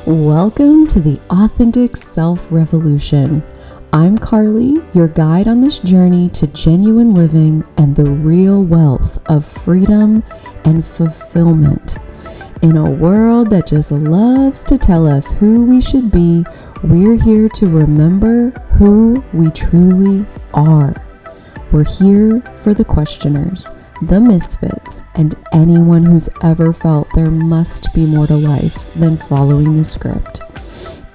Welcome to the Authentic Self Revolution. I'm Carly, your guide on this journey to genuine living and the real wealth of freedom and fulfillment. In a world that just loves to tell us who we should be, we're here to remember who we truly are. We're here for the questioners, the misfits, and anyone who's ever felt there must be more to life than following the script.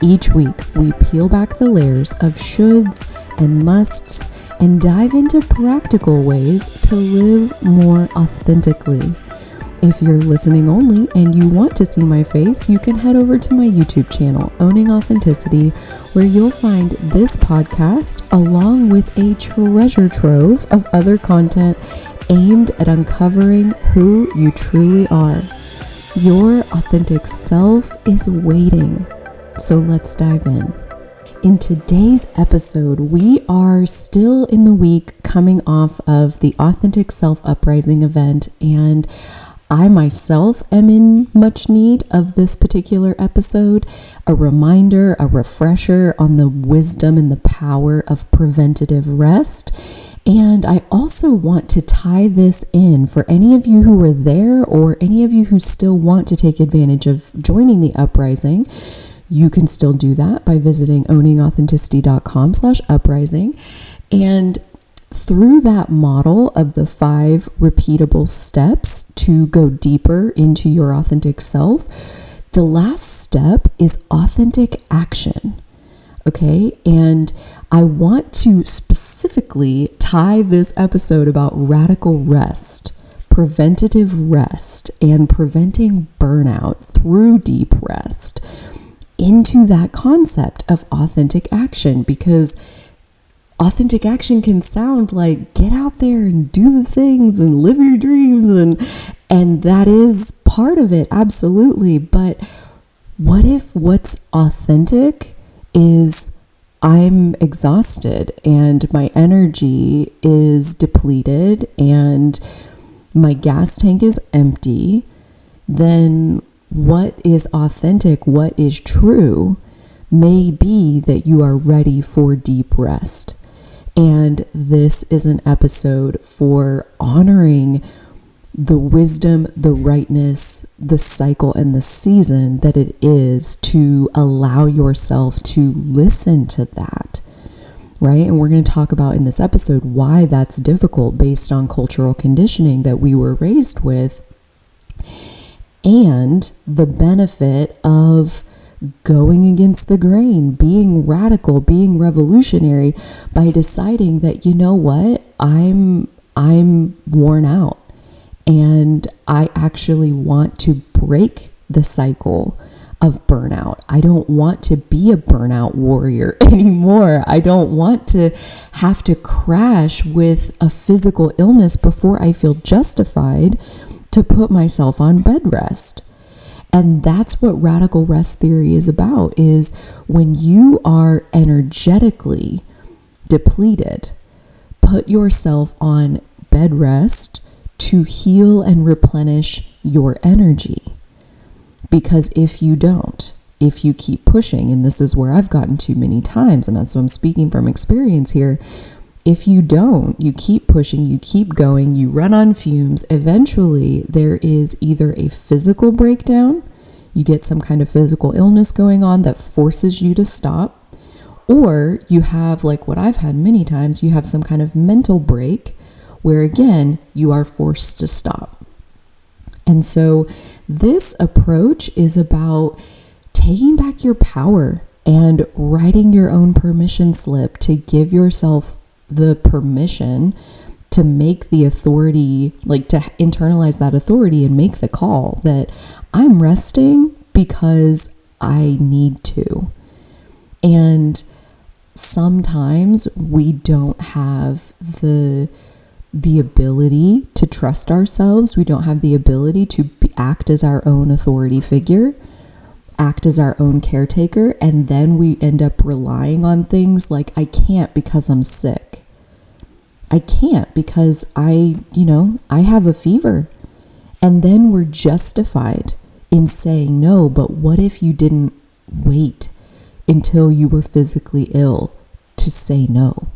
Each week, we peel back the layers of shoulds and musts and dive into practical ways to live more authentically. If you're listening only and you want to see my face, you can head over to my YouTube channel, Owning Authenticity, where you'll find this podcast along with a treasure trove of other content aimed at uncovering who you truly are. Your authentic self is waiting. So let's dive in. In today's episode, we are still in the week coming off of the Authentic Self Uprising event, and I myself am in much need of this particular episode, a reminder, a refresher on the wisdom and the power of preventative rest. And I also want to tie this in for any of you who were there or any of you who still want to take advantage of joining the uprising. You can still do that by visiting owningauthenticity.com/uprising. And through that model of the 5 repeatable steps to go deeper into your authentic self, the last step is authentic action. Okay, and I want to specifically tie this episode about radical rest, preventative rest, and preventing burnout through deep rest into that concept of authentic action, because authentic action can sound like get out there and do the things and live your dreams, and that is part of it, absolutely. But what if what's authentic is I'm exhausted and my energy is depleted and my gas tank is empty? Then what is authentic, what is true, may be that you are ready for deep rest. And this is an episode for honoring the wisdom, the rightness, the cycle, and the season that it is to allow yourself to listen to that, right? And we're going to talk about in this episode why that's difficult based on cultural conditioning that we were raised with, and the benefit of going against the grain, being radical, being revolutionary by deciding that, you know what, I'm worn out. And I actually want to break the cycle of burnout. I don't want to be a burnout warrior anymore. I don't want to have to crash with a physical illness before I feel justified to put myself on bed rest. And that's what radical rest theory is about, is when you are energetically depleted, put yourself on bed rest to heal and replenish your energy. Because if you don't, if you keep pushing, and this is where I've gotten to many times, and that's what I'm speaking from experience here, if you don't, you keep pushing, you keep going, you run on fumes, eventually there is either a physical breakdown, you get some kind of physical illness going on that forces you to stop, or you have, like what I've had many times, you have some kind of mental break where again, you are forced to stop. And so this approach is about taking back your power and writing your own permission slip to give yourself the permission to make the authority, like to internalize that authority and make the call that I'm resting because I need to. And sometimes we don't have the ability to trust ourselves. We don't have the ability to act as our own authority figure, act as our own caretaker, and then we end up relying on things like, I can't because I'm sick. I can't because I have a fever. And then we're justified in saying no, but what if you didn't wait until you were physically ill to say no,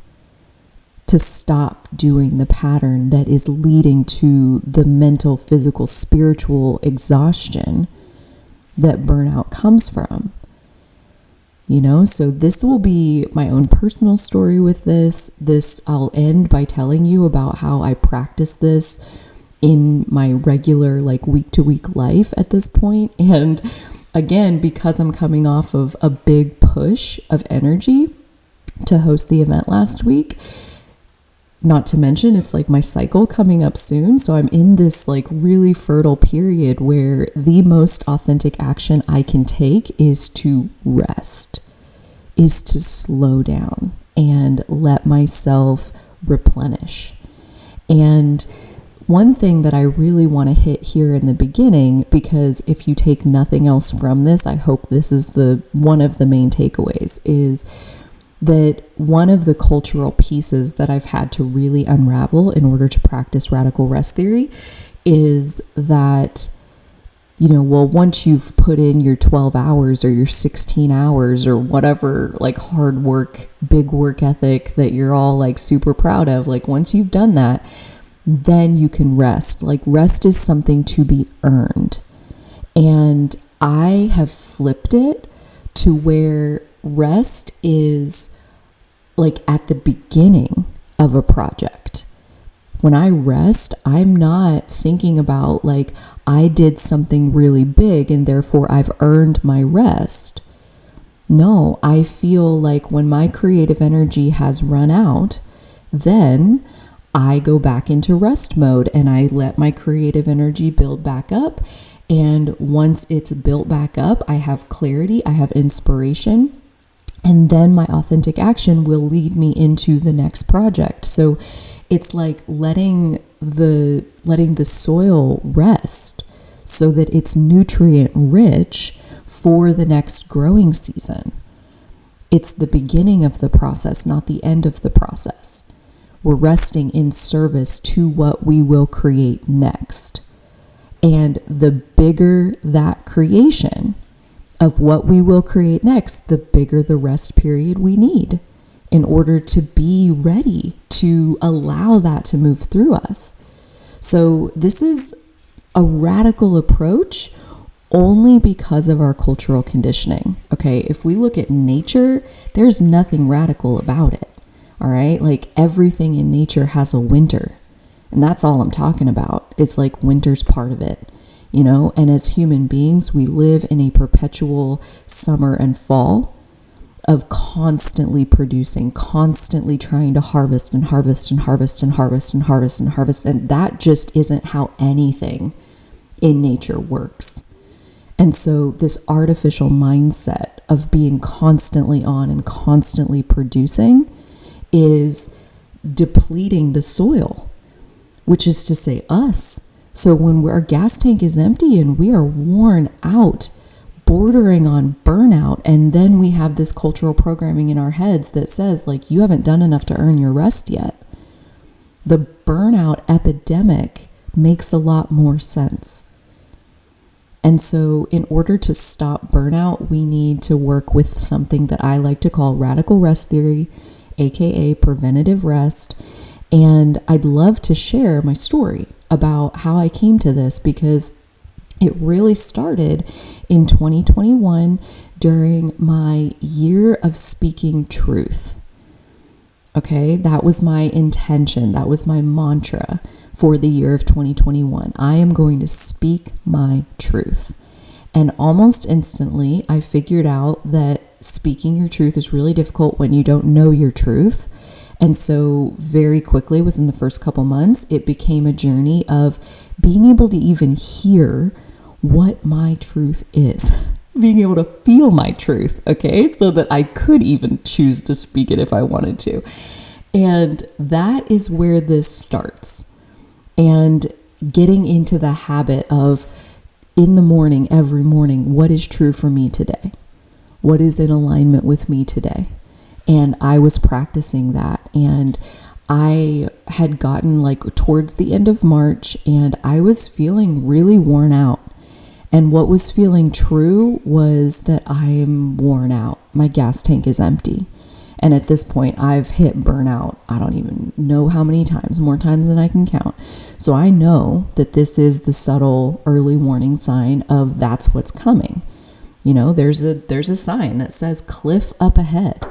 to stop doing the pattern that is leading to the mental, physical, spiritual exhaustion that burnout comes from. So this will be my own personal story with this. I'll end by telling you about how I practice this in my regular week to week life at this point. And again, because I'm coming off of a big push of energy to host the event last week, not to mention it's my cycle coming up soon. So I'm in this really fertile period where the most authentic action I can take is to rest, is to slow down and let myself replenish. And one thing that I really want to hit here in the beginning, because if you take nothing else from this, I hope this is one of the main takeaways, is that one of the cultural pieces that I've had to really unravel in order to practice radical rest theory is that, once you've put in your 12 hours or your 16 hours or whatever, hard work, big work ethic that you're all super proud of, once you've done that, then you can rest. Rest is something to be earned. And I have flipped it to where rest is at the beginning of a project. When I rest, I'm not thinking about I did something really big and therefore I've earned my rest. No, I feel when my creative energy has run out, then I go back into rest mode and I let my creative energy build back up. And once it's built back up, I have clarity, I have inspiration, and then my authentic action will lead me into the next project. So it's letting the soil rest so that it's nutrient rich for the next growing season. It's the beginning of the process, not the end of the process. We're resting in service to what we will create next. And the bigger that creation of what we will create next, the bigger the rest period we need in order to be ready to allow that to move through us. So this is a radical approach only because of our cultural conditioning. Okay, if we look at nature, there's nothing radical about it. All right, everything in nature has a winter, and that's all I'm talking about. It's winter's part of it, and as human beings, we live in a perpetual summer and fall of constantly producing, constantly trying to harvest and harvest and harvest and harvest and harvest and harvest. And that just isn't how anything in nature works. And so this artificial mindset of being constantly on and constantly producing is depleting the soil, which is to say us. So when our gas tank is empty and we are worn out, bordering on burnout, and then we have this cultural programming in our heads that says you haven't done enough to earn your rest yet. The burnout epidemic makes a lot more sense. And so in order to stop burnout, we need to work with something that I like to call radical rest theory, aka preventative rest. And I'd love to share my story about how I came to this, because it really started in 2021 during my year of speaking truth. Okay, that was my intention. That was my mantra for the year of 2021. I am going to speak my truth. And almost instantly, I figured out that speaking your truth is really difficult when you don't know your truth. And so very quickly, within the first couple months, it became a journey of being able to even hear what my truth is, being able to feel my truth, okay, so that I could even choose to speak it if I wanted to. And that is where this starts. And getting into the habit of, in the morning, every morning, what is true for me today? What is in alignment with me today? And I was practicing that, and I had gotten towards the end of March, and I was feeling really worn out. And what was feeling true was that I'm worn out. My gas tank is empty. And at this point, I've hit burnout. I don't even know how many times, more times than I can count. So I know that this is the subtle early warning sign of that's what's coming. You know, there's a sign that says cliff up ahead.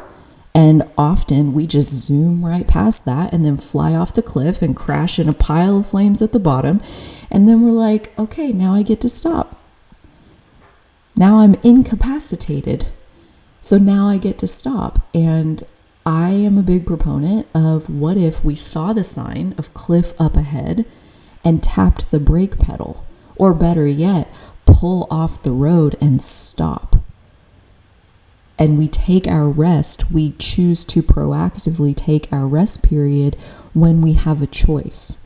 And often we just zoom right past that and then fly off the cliff and crash in a pile of flames at the bottom. And then we're like, okay, now I get to stop. Now I'm incapacitated. So now I get to stop. And I am a big proponent of what if we saw the sign of cliff up ahead and tapped the brake pedal, or better yet, pull off the road and stop. And we take our rest. We choose to proactively take our rest period when we have a choice,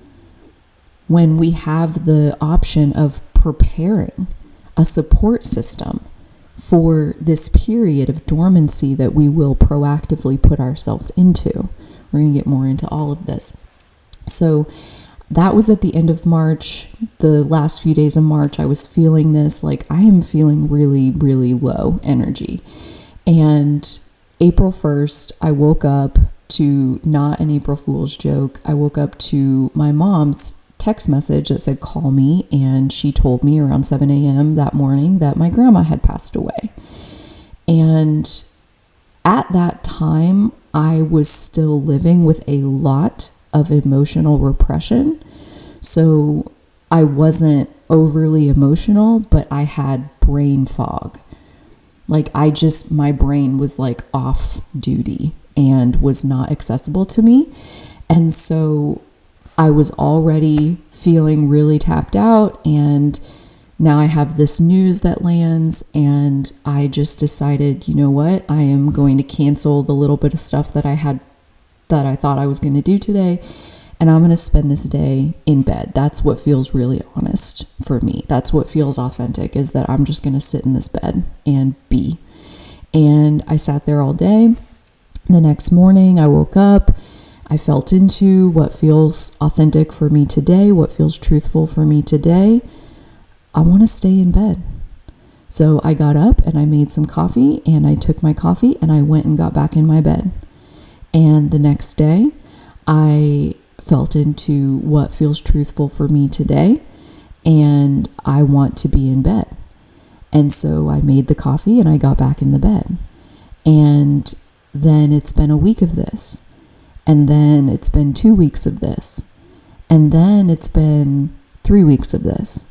when we have the option of preparing a support system for this period of dormancy that we will proactively put ourselves into. We're going to get more into all of this. So that was at the end of March. The last few days of March, I was feeling this, like I am feeling really, really low energy. And April 1st, I woke up to not an April Fool's joke. I woke up to my mom's text message that said, call me. And she told me around 7 a.m. that morning that my grandma had passed away. And at that time, I was still living with a lot of emotional repression. So I wasn't overly emotional, but I had brain fog. Like my brain was like off duty and was not accessible to me. And so I was already feeling really tapped out, and now I have this news that lands, and I just decided, you know what, I am going to cancel the little bit of stuff that I thought I was going to do today, and I'm going to spend this day in bed. That's what feels really honest for me. That's what feels authentic, is that I'm just going to sit in this bed and be. And I sat there all day. The next morning I woke up. I felt into what feels authentic for me today, what feels truthful for me today. I want to stay in bed. So I got up and I made some coffee, and I took my coffee and I went and got back in my bed. And the next day I felt into what feels truthful for me today, and I want to be in bed. And so I made the coffee and I got back in the bed. And then it's been a week of this. And then it's been 2 weeks of this. And then it's been 3 weeks of this.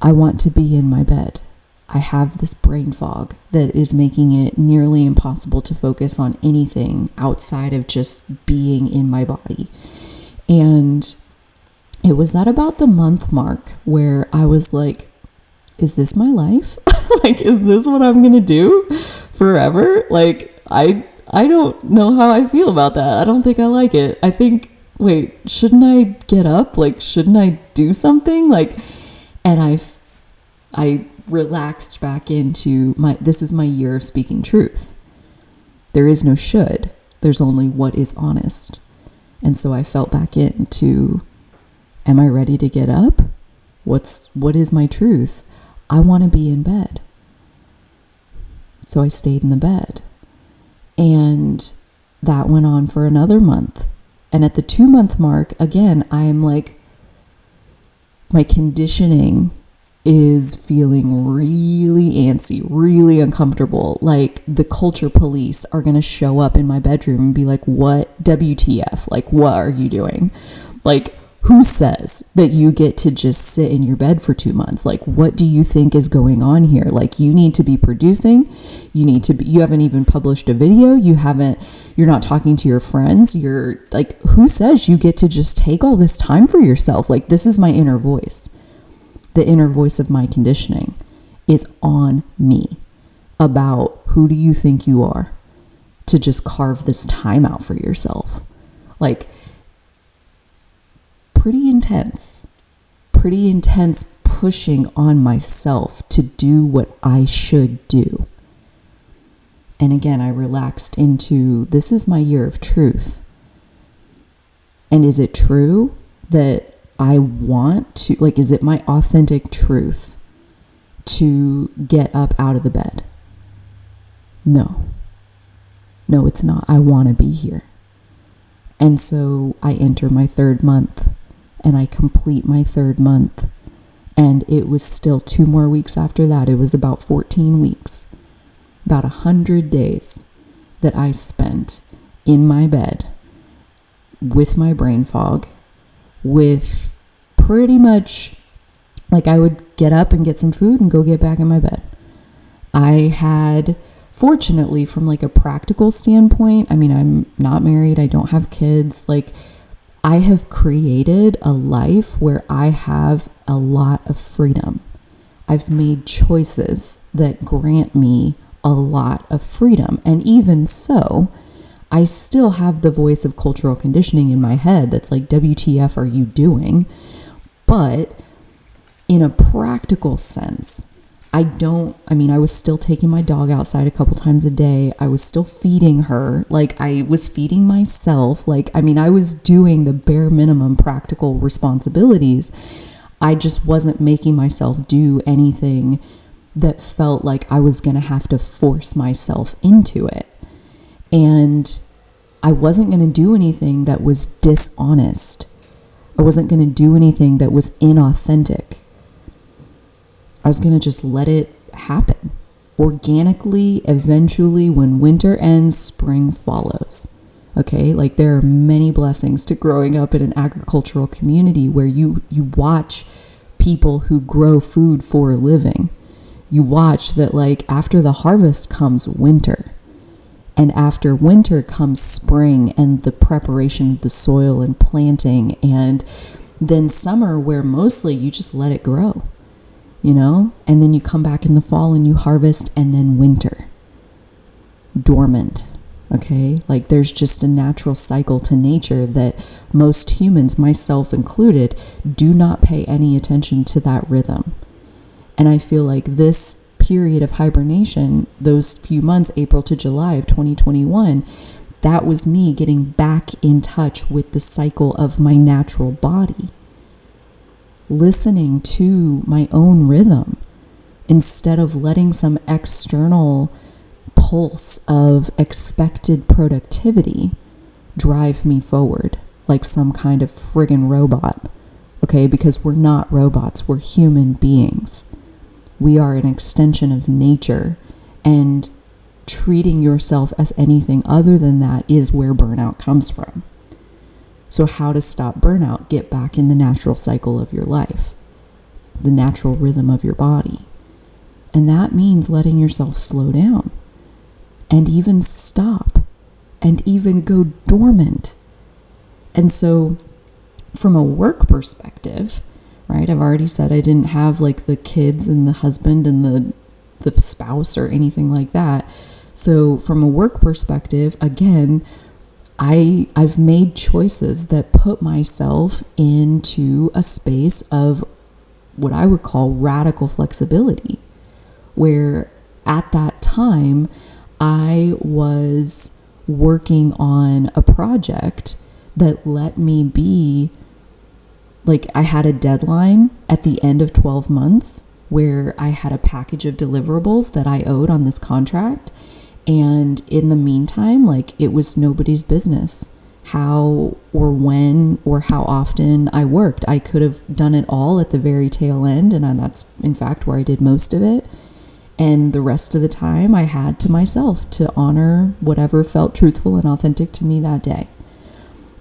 I want to be in my bed. I have this brain fog that is making it nearly impossible to focus on anything outside of just being in my body. And it was at about the month mark where I was like, is this my life? Like, is this what I'm going to do forever? Like, I don't know how I feel about that. I don't think I like it. I think, wait, shouldn't I get up? Like, shouldn't I do something? Like, and I relaxed back into this is my year of speaking truth. There is no should. There's only what is honest. And so I felt back into, am I ready to get up? What is my truth? I want to be in bed. So I stayed in the bed. And that went on for another month. And at the 2-month mark, again, I'm like, my conditioning is feeling really antsy, really uncomfortable. Like the culture police are going to show up in my bedroom and be like, what WTF? Like, what are you doing? Like, who says that you get to just sit in your bed for 2 months? Like, what do you think is going on here? Like, you need to be producing. You haven't even published a video. You're not talking to your friends. You're like, who says you get to just take all this time for yourself? Like, this is my inner voice. The inner voice of my conditioning is on me about who do you think you are to just carve this time out for yourself? Like, pretty intense pushing on myself to do what I should do. And again, I relaxed into, this is my year of truth. And is it true that I want to, like, is it my authentic truth to get up out of the bed. No, it's not. I want to be here. And so I enter my 3rd month and I complete my 3rd month. And it was still 2 more weeks after that. It was about 14 weeks, about 100 days that I spent in my bed with my brain fog, with pretty much like I would get up and get some food and go get back in my bed. I had, fortunately, from like a practical standpoint, I mean, I'm not married, I don't have kids, like I have created a life where I have a lot of freedom. I've made choices that grant me a lot of freedom. And even so, I still have the voice of cultural conditioning in my head that's like, WTF are you doing? But in a practical sense, I was still taking my dog outside a couple times a day. I was still feeding her. Like I was feeding myself. I was doing the bare minimum practical responsibilities. I just wasn't making myself do anything that felt like I was going to have to force myself into it. And I wasn't going to do anything that was dishonest. I wasn't going to do anything that was inauthentic. I was going to just let it happen. Organically, eventually, when winter ends, spring follows. Okay, like there are many blessings to growing up in an agricultural community where you watch people who grow food for a living. You watch that like after the harvest comes winter. And after winter comes spring and the preparation of the soil and planting. And then summer where mostly you just let it grow. And then you come back in the fall and you harvest, and then winter. Dormant, okay? Like there's just a natural cycle to nature that most humans, myself included, do not pay any attention to that rhythm. And I feel like this period of hibernation, those few months, April to July of 2021, that was me getting back in touch with the cycle of my natural body. Listening to my own rhythm instead of letting some external pulse of expected productivity drive me forward like some kind of friggin' robot. Okay, because we're not robots, we're human beings. We are an extension of nature, and treating yourself as anything other than that is where burnout comes from. So how to stop burnout? Get back in the natural cycle of your life, the natural rhythm of your body. And that means letting yourself slow down and even stop and even go dormant. And so from a work perspective, right, I've already said I didn't have like the kids and the husband and the spouse or anything like that. So from a work perspective, again, I've made choices that put myself into a space of what I would call radical flexibility, where at that time I was working on a project that let me be, like I had a deadline at the end of 12 months where I had a package of deliverables that I owed on this contract. And in the meantime, like it was nobody's business how or when or how often I worked. I could have done it all at the very tail end, and that's in fact where I did most of it. And the rest of the time I had to myself to honor whatever felt truthful and authentic to me that day.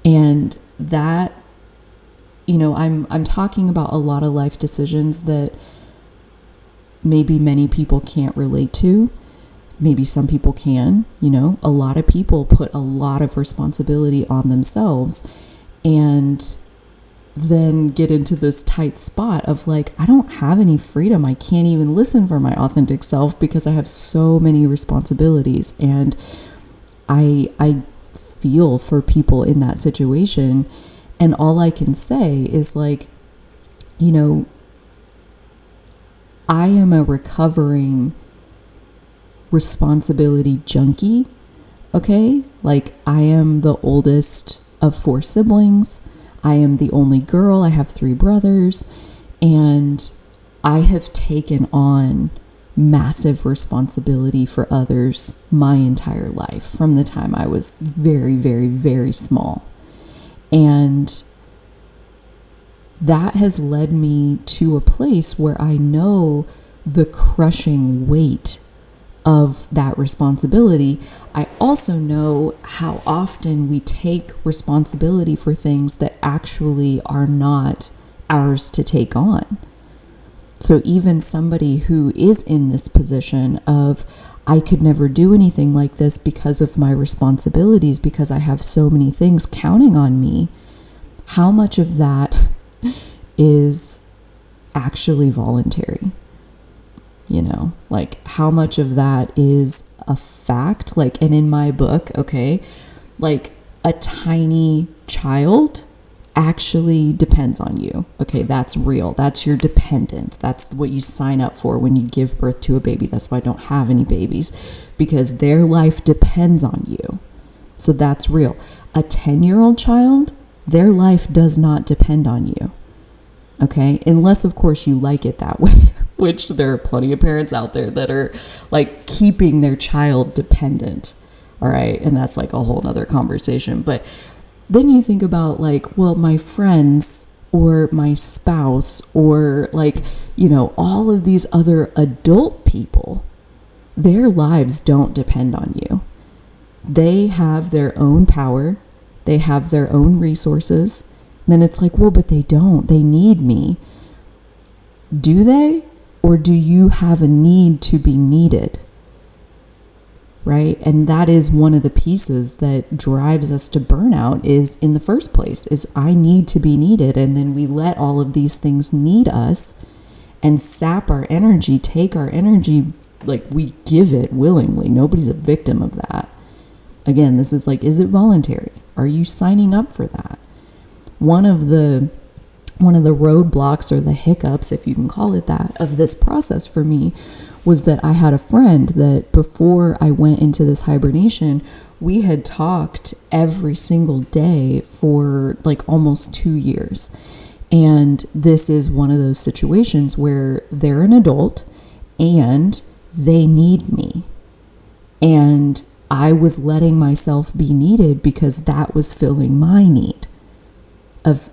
And that, I'm talking about a lot of life decisions that maybe many people can't relate to. Maybe some people can, a lot of people put a lot of responsibility on themselves and then get into this tight spot of like, I don't have any freedom. I can't even listen for my authentic self because I have so many responsibilities. And I feel for people in that situation. And all I can say is like, I am a recovering responsibility junkie, okay? Like I am the oldest of 4 siblings. I am the only girl. I have 3 brothers. And I have taken on massive responsibility for others my entire life from the time I was very, very, very small. And that has led me to a place where I know the crushing weight of that responsibility. I also know how often we take responsibility for things that actually are not ours to take on. So even somebody who is in this position of, I could never do anything like this because of my responsibilities, because I have so many things counting on me, how much of that is actually voluntary? You know, like how much of that is a fact? Like, and in my book, okay, like a tiny child actually depends on you. Okay, that's real. That's your dependent. That's what you sign up for when you give birth to a baby. That's why I don't have any babies, because their life depends on you. So that's real. A 10-year-old child, their life does not depend on you. Okay, unless of course you like it that way, which there are plenty of parents out there that are like keeping their child dependent. All right, and that's like a whole nother conversation. But then you think about like, well, my friends or my spouse or like, you know, all of these other adult people, their lives don't depend on you. They have their own power. They have their own resources. Then it's like, well, but they don't. They need me. Do they? Or do you have a need to be needed? Right? And that is one of the pieces that drives us to burnout is in the first place, is I need to be needed. And then we let all of these things need us and sap our energy, take our energy, like we give it willingly. Nobody's a victim of that. Again, this is like, is it voluntary? Are you signing up for that? One of the roadblocks or the hiccups, if you can call it that, of this process for me was that I had a friend that before I went into this hibernation, we had talked every single day for like almost 2 years. And this is one of those situations where they're an adult and they need me. And I was letting myself be needed because that was filling my need.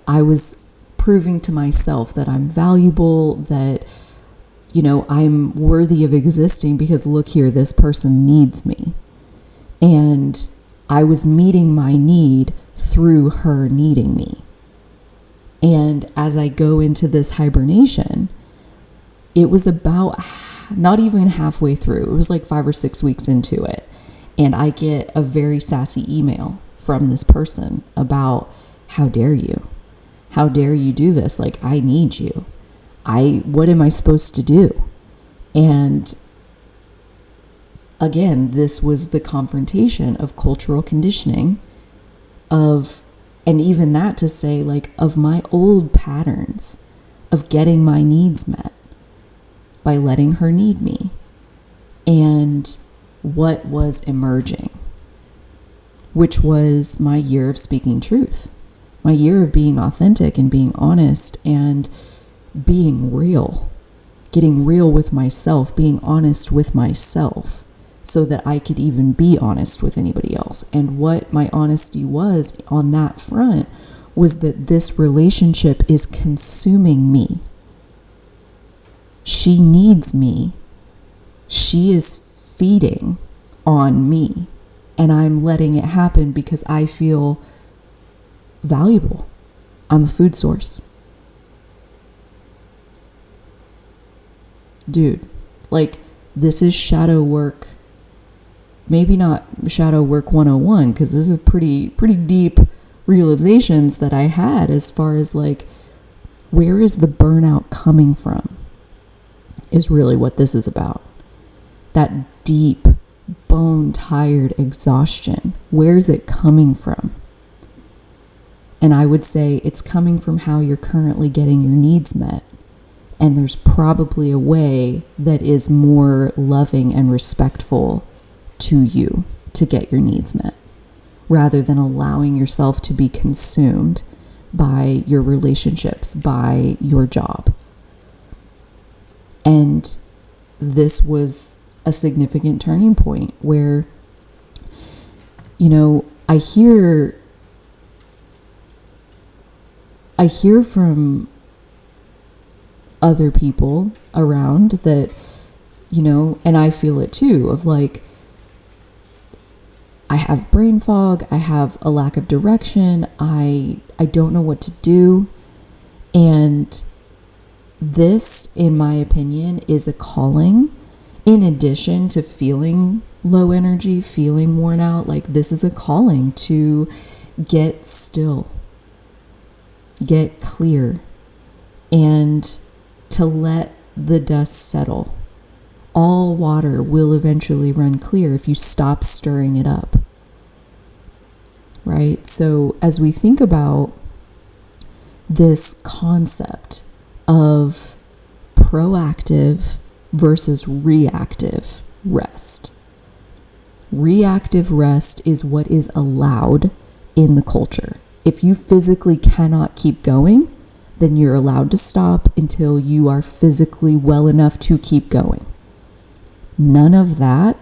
I was proving to myself that I'm valuable, that, you know, I'm worthy of existing because look here, this person needs me. And I was meeting my need through her needing me. And as I go into this hibernation, it was about not even halfway through. It was like 5 or 6 weeks into it. And I get a very sassy email from this person about, how dare you? How dare you do this? Like, I need you. What am I supposed to do? And again, this was the confrontation of cultural conditioning and even that to say like of my old patterns of getting my needs met by letting her need me, and what was emerging, which was my year of speaking truth, my year of being authentic and being honest and being real, getting real with myself, being honest with myself so that I could even be honest with anybody else. And what my honesty was on that front was that this relationship is consuming me. She needs me. She is feeding on me. And I'm letting it happen because I feel valuable. I'm a food source. Dude, like, this is shadow work. Maybe not shadow work 101, because this is pretty deep realizations that I had as far as like, where is the burnout coming from is really what this is about. That deep, bone-tired exhaustion. Where's it coming from? And I would say it's coming from how you're currently getting your needs met. And there's probably a way that is more loving and respectful to you to get your needs met, rather than allowing yourself to be consumed by your relationships, by your job. And this was a significant turning point where, I hear from other people around that, and I feel it too, of like, I have brain fog, I have a lack of direction, I don't know what to do. And this, in my opinion, is a calling. In addition to feeling low energy, feeling worn out, like this is a calling to get still, get clear, and to let the dust settle. All water will eventually run clear if you stop stirring it up. Right? So as we think about this concept of proactive versus reactive rest, reactive rest is what is allowed in the culture. If you physically cannot keep going, then you're allowed to stop until you are physically well enough to keep going. None of that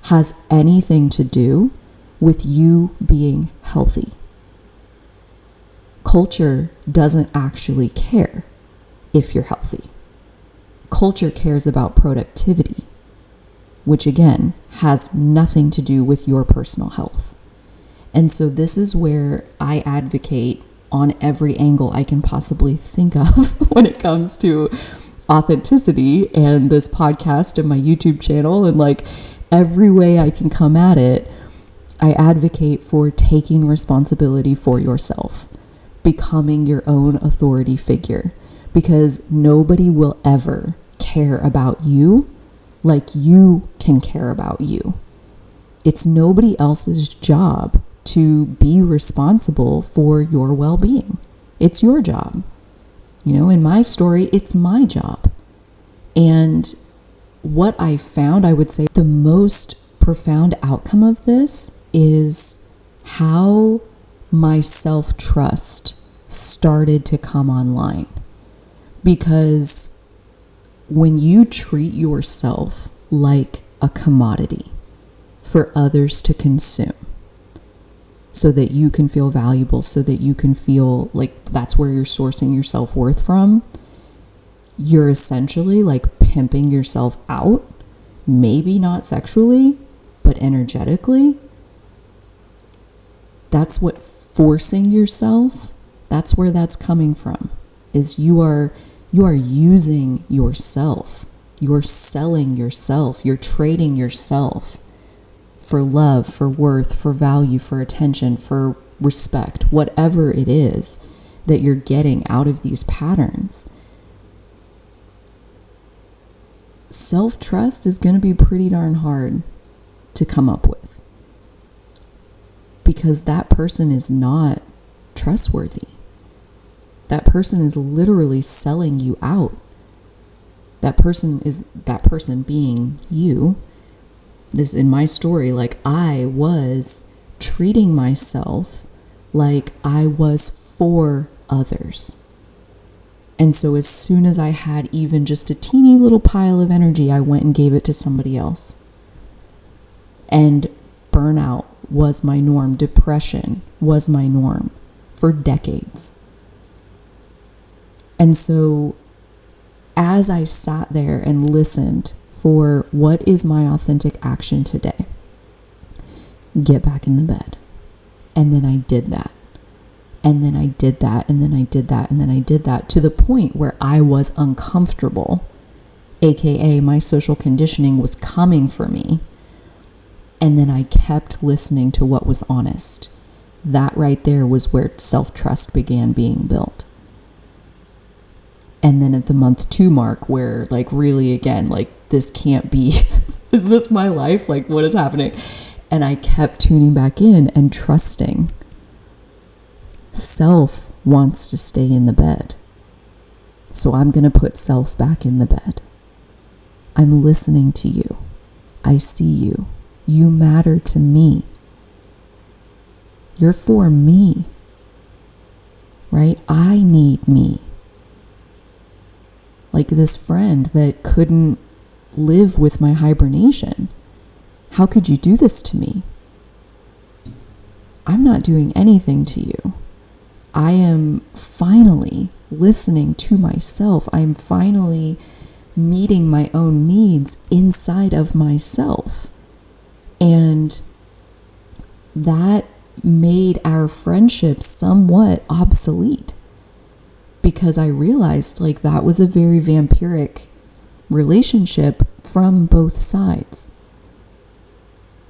has anything to do with you being healthy. Culture doesn't actually care if you're healthy. Culture cares about productivity, which again has nothing to do with your personal health. And so this is where I advocate on every angle I can possibly think of when it comes to authenticity and this podcast and my YouTube channel, and like every way I can come at it. I advocate for taking responsibility for yourself, becoming your own authority figure, because nobody will ever care about you like you can care about you. It's nobody else's job to be responsible for your well-being. It's your job. In my story, it's my job. And what I found, I would say the most profound outcome of this is how my self-trust started to come online. Because when you treat yourself like a commodity for others to consume, so that you can feel valuable, so that you can feel like that's where you're sourcing your self-worth from, you're essentially like pimping yourself out, maybe not sexually, but energetically. That's what forcing yourself, that's where that's coming from, is you are using yourself, you're selling yourself, you're trading yourself for love, for worth, for value, for attention, for respect, whatever it is that you're getting out of these patterns. Self-trust is going to be pretty darn hard to come up with, because that person is not trustworthy. That person is literally selling you out. That person being you. This, in my story, like I was treating myself like I was for others. And so as soon as I had even just a teeny little pile of energy, I went and gave it to somebody else. And burnout was my norm. Depression was my norm for decades. And so as I sat there and listened for what is my authentic action today, get back in the bed. And then I did that. And then I did that. And then I did that. And then I did that, to the point where I was uncomfortable, aka my social conditioning was coming for me. And then I kept listening to what was honest. That right there was where self-trust began being built. And then at the month 2 mark, where like really again, like this can't be, is this my life? Like what is happening? And I kept tuning back in and trusting. Self wants to stay in the bed. So I'm going to put self back in the bed. I'm listening to you. I see you. You matter to me. You're for me. Right? I need me. like this friend that couldn't live with my hibernation. How could you do this to me? I'm not doing anything to you. I am finally listening to myself. I'm finally meeting my own needs inside of myself. And that made our friendship somewhat obsolete, because I realized like that was a very vampiric relationship from both sides.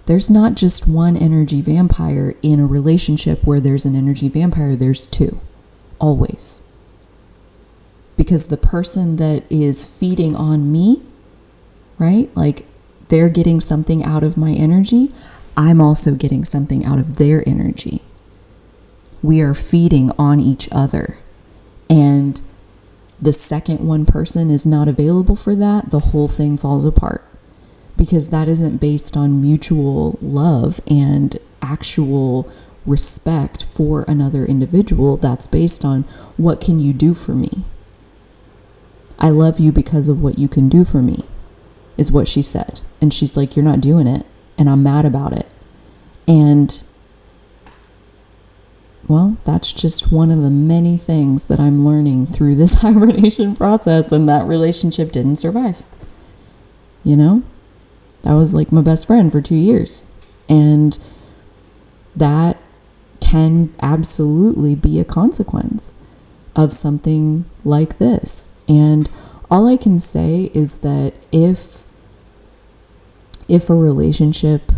There's not just one energy vampire in a relationship. Where there's an energy vampire, there's two, always. Because the person that is feeding on me, right? Like they're getting something out of my energy. I'm also getting something out of their energy. We are feeding on each other. And the second one person is not available for that, the whole thing falls apart. Because that isn't based on mutual love and actual respect for another individual. That's based on, what can you do for me? I love you because of what you can do for me, is what she said. And she's like, you're not doing it, and I'm mad about it. And well, that's just one of the many things that I'm learning through this hibernation process, and that relationship didn't survive. You know? That was like my best friend for 2 years. And that can absolutely be a consequence of something like this. And all I can say is that if a relationship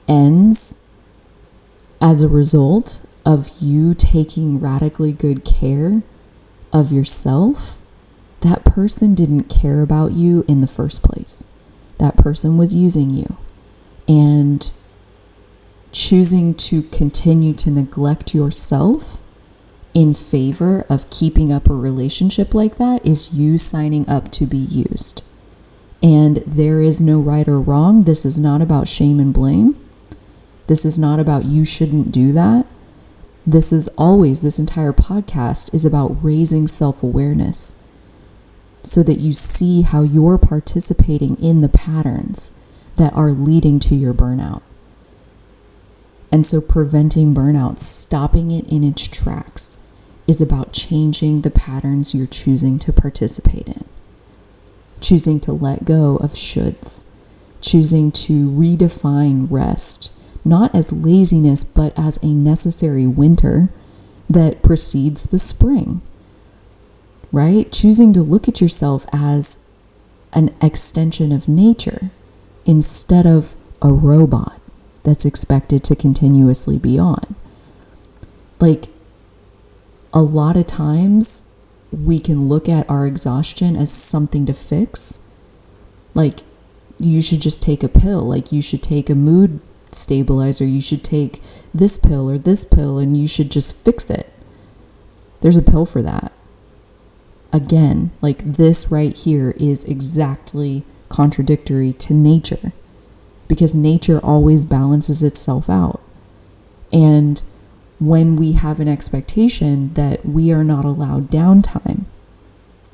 ends as a result of you taking radically good care of yourself, that person didn't care about you in the first place. That person was using you. And choosing to continue to neglect yourself in favor of keeping up a relationship like that is you signing up to be used. And there is no right or wrong. This is not about shame and blame. This is not about you shouldn't do that. This entire podcast is about raising self-awareness, so that you see how you're participating in the patterns that are leading to your burnout. And so preventing burnout, stopping it in its tracks, is about changing the patterns you're choosing to participate in. Choosing to let go of shoulds. Choosing to redefine rest, not as laziness, but as a necessary winter that precedes the spring. Right? Choosing to look at yourself as an extension of nature instead of a robot that's expected to continuously be on. Like, a lot of times we can look at our exhaustion as something to fix. Like, you should just take a pill. Like, you should take a mood stabilizer. You should take this pill or this pill, and you should just fix it. There's a pill for that. Again, like this right here is exactly contradictory to nature, because nature always balances itself out. And when we have an expectation that we are not allowed downtime,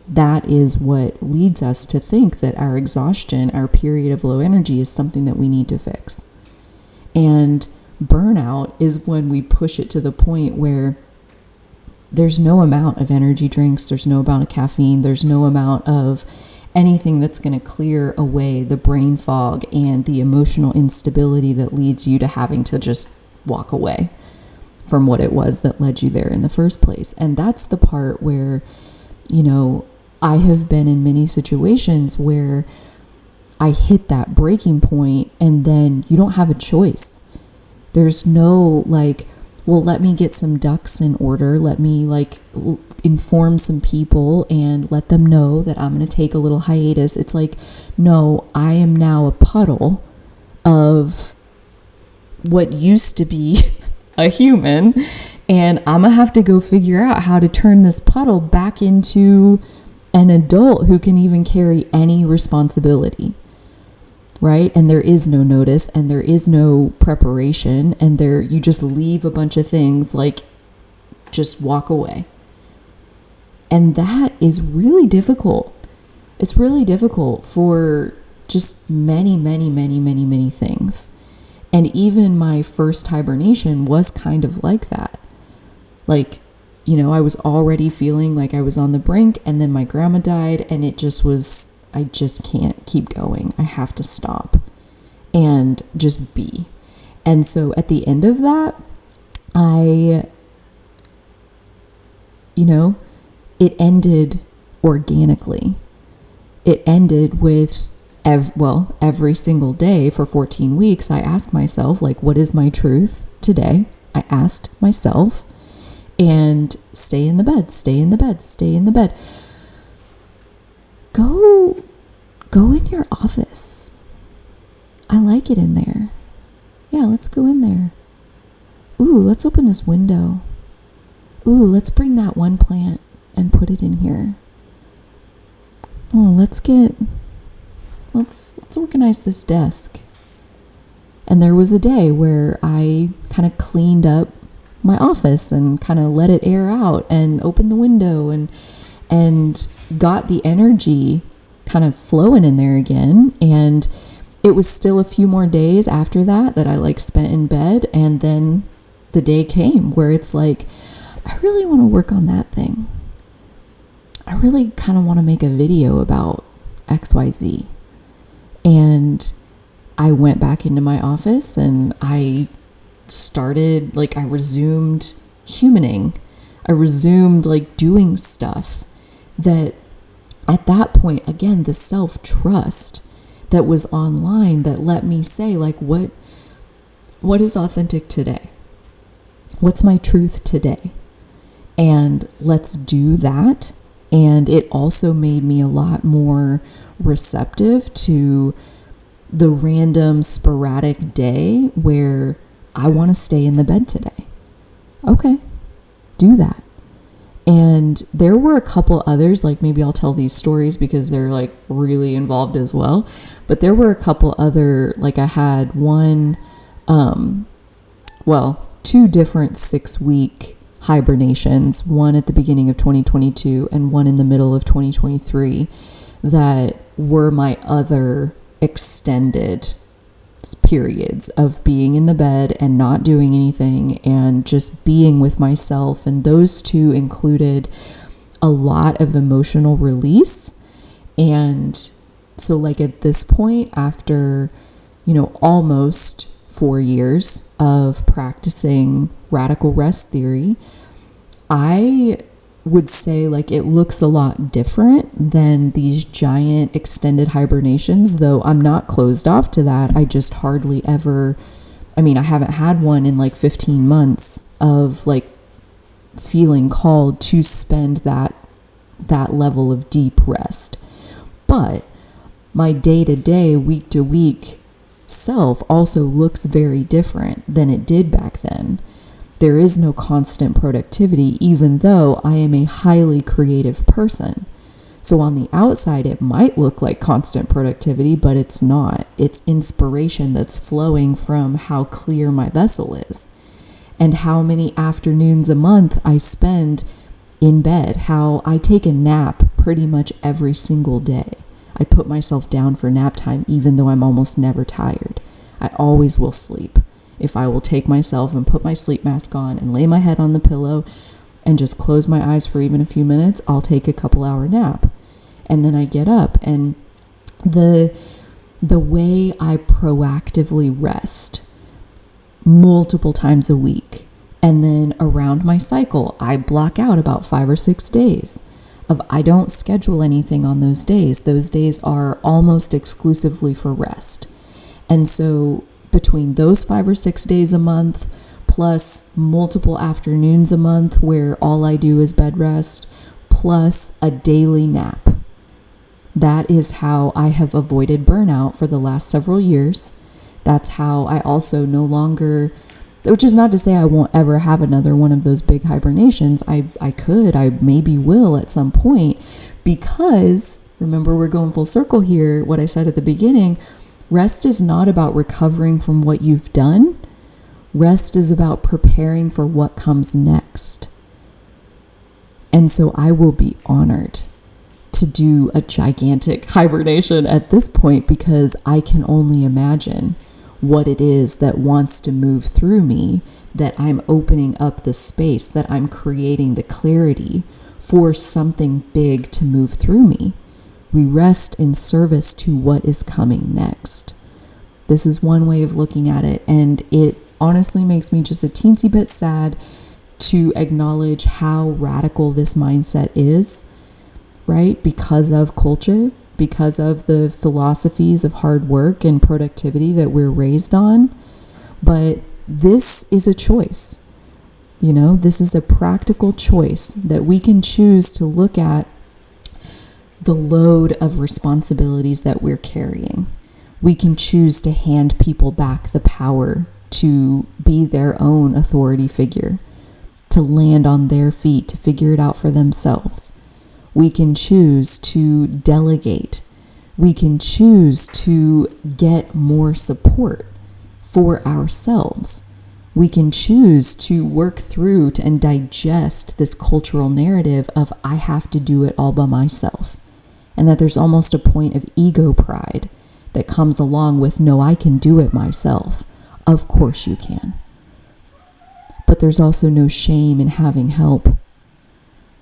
that is what leads us to think that our exhaustion, our period of low energy, is something that we need to fix. And burnout is when we push it to the point where there's no amount of energy drinks, there's no amount of caffeine, there's no amount of anything that's going to clear away the brain fog and the emotional instability that leads you to having to just walk away from what it was that led you there in the first place. And that's the part where, you know, I have been in many situations where I hit that breaking point, and then you don't have a choice. There's no like, well, let me get some ducks in order. Let me like inform some people and let them know that I'm going to take a little hiatus. It's like, no, I am now a puddle of what used to be a human, and I'm going to have to go figure out how to turn this puddle back into an adult who can even carry any responsibility. Right? And there is no notice, and there is no preparation, and you just leave a bunch of things, like just walk away. And that is really difficult. It's really difficult for just many, many, many, many, many things. And even my first hibernation was kind of like that. Like, I was already feeling like I was on the brink, and then my grandma died, and it just was, I just can't keep going. I have to stop and just be. And so at the end of that, it ended organically. It ended with, every single day for 14 weeks, I asked myself, like, what is my truth today? I asked myself, and stay in the bed, stay in the bed, stay in the bed. Go in your office. I like it in there. Yeah, let's go in there. Ooh, let's open this window. Ooh, let's bring that one plant and put it in here. Oh, let's organize this desk. And there was a day where I kind of cleaned up my office and kind of let it air out and opened the window and got the energy kind of flowing in there again. And it was still a few more days after that I spent in bed, and then the day came where it's like, I really want to work on that thing. I really kind of want to make a video about XYZ. And I went back into my office and I started, I resumed humaning. I resumed doing stuff that at that point, again, the self-trust that was online that let me say, what is authentic today? What's my truth today? And let's do that. And it also made me a lot more receptive to the random sporadic day where I want to stay in the bed today. Okay, do that. And there were a couple others, maybe I'll tell these stories because they're really involved as well. But there were a couple other, I had one, 2 different 6-week hibernations, one at the beginning of 2022 and one in the middle of 2023 that were my other extended periods of being in the bed and not doing anything and just being with myself. And those 2 included a lot of emotional release. And so at this point, after, almost 4 years of practicing radical rest theory, I would say it looks a lot different than these giant extended hibernations, though I'm not closed off to that. I just hardly ever, I haven't had one in 15 months of feeling called to spend that level of deep rest. But my day-to-day, week-to-week self also looks very different than it did back then. There is no constant productivity, even though I am a highly creative person. So on the outside, it might look like constant productivity, but it's not. It's inspiration that's flowing from how clear my vessel is and how many afternoons a month I spend in bed, how I take a nap pretty much every single day. I put myself down for nap time, even though I'm almost never tired. I always will sleep. If I will take myself and put my sleep mask on and lay my head on the pillow and just close my eyes for even a few minutes, I'll take a couple-hour nap. And then I get up. And the way I proactively rest multiple times a week, and then around my cycle, I block out about 5 or 6 days of I don't schedule anything on those days. Those days are almost exclusively for rest. And so between those 5 or 6 days a month, plus multiple afternoons a month where all I do is bed rest, plus a daily nap. That is how I have avoided burnout for the last several years. That's how I also no longer, which is not to say I won't ever have another one of those big hibernations. I maybe will at some point, because remember, we're going full circle here. What I said at the beginning, rest is not about recovering from what you've done. Rest is about preparing for what comes next. And so I will be honored to do a gigantic hibernation at this point, because I can only imagine what it is that wants to move through me, that I'm opening up the space, that I'm creating the clarity for something big to move through me. We rest in service to what is coming next. This is one way of looking at it, and it honestly makes me just a teensy bit sad to acknowledge how radical this mindset is, right? Because of culture, because of the philosophies of hard work and productivity that we're raised on. But this is a choice. This is a practical choice that we can choose to look at the load of responsibilities that we're carrying. We can choose to hand people back the power to be their own authority figure, to land on their feet, to figure it out for themselves. We can choose to delegate. We can choose to get more support for ourselves. We can choose to work through and digest this cultural narrative of I have to do it all by myself. And that there's almost a point of ego pride that comes along with, no, I can do it myself. Of course you can. But there's also no shame in having help,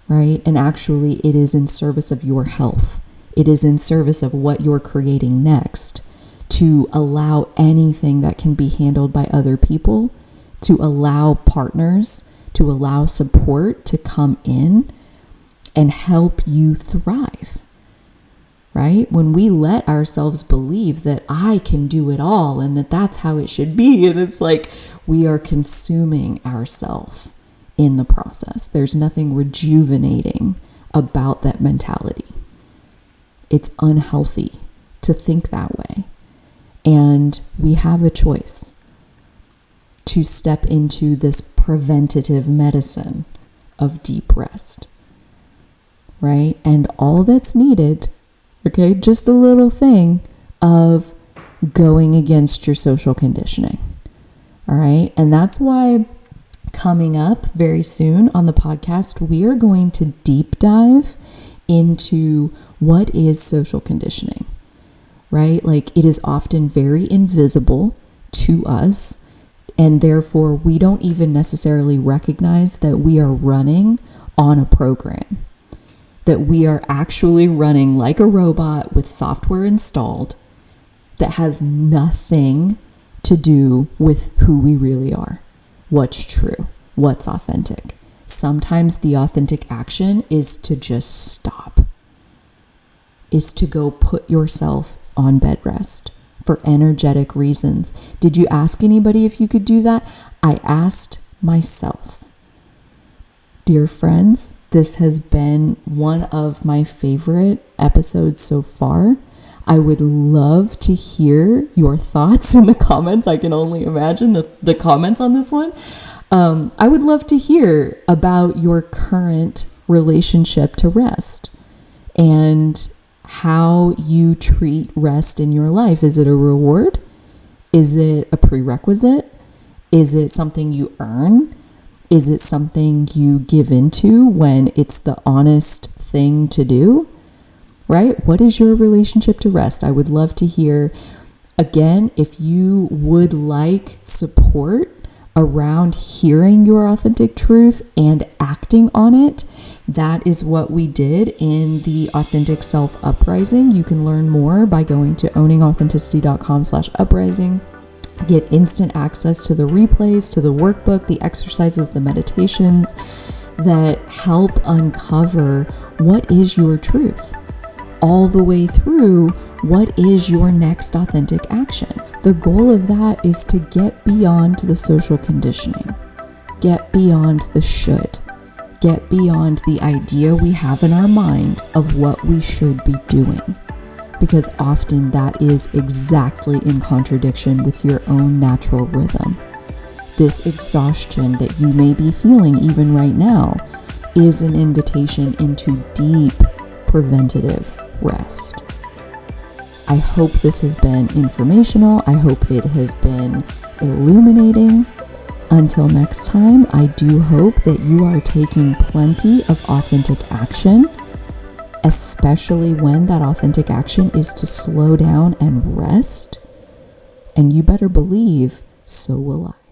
right? And actually, it is in service of your health. It is in service of what you're creating next, to allow anything that can be handled by other people, to allow partners, to allow support to come in and help you thrive. Right? When we let ourselves believe that I can do it all and that that's how it should be, and it's like we are consuming ourselves in the process. There's nothing rejuvenating about that mentality. It's unhealthy to think that way. And we have a choice to step into this preventative medicine of deep rest. Right? And all that's needed, okay, just a little thing of going against your social conditioning. All right. And that's why coming up very soon on the podcast, we are going to deep dive into what is social conditioning, right? Like, it is often very invisible to us, and therefore we don't even necessarily recognize that we are running on a program, that we are actually running like a robot with software installed that has nothing to do with who we really are, what's true, what's authentic. Sometimes the authentic action is to just stop, is to go put yourself on bed rest for energetic reasons. Did you ask anybody if you could do that? I asked myself. Dear friends, this has been one of my favorite episodes so far. I would love to hear your thoughts in the comments. I can only imagine the comments on this one. I would love to hear about your current relationship to rest and how you treat rest in your life. Is it a reward? Is it a prerequisite? Is it something you earn? Is it something you give into when it's the honest thing to do? Right? What is your relationship to rest? I would love to hear. Again, if you would like support around hearing your authentic truth and acting on it, that is what we did in the Authentic Self Uprising. You can learn more by going to owningauthenticity.com/uprising. Get instant access to the replays, to the workbook, the exercises, the meditations that help uncover what is your truth, all the way through what is your next authentic action. The goal of that is to get beyond the social conditioning, get beyond the should, get beyond the idea we have in our mind of what we should be doing. Because often that is exactly in contradiction with your own natural rhythm. This exhaustion that you may be feeling even right now is an invitation into deep preventative rest. I hope this has been informational. I hope it has been illuminating. Until next time, I do hope that you are taking plenty of authentic action especially when that authentic action is to slow down and rest. And you better believe, so will I.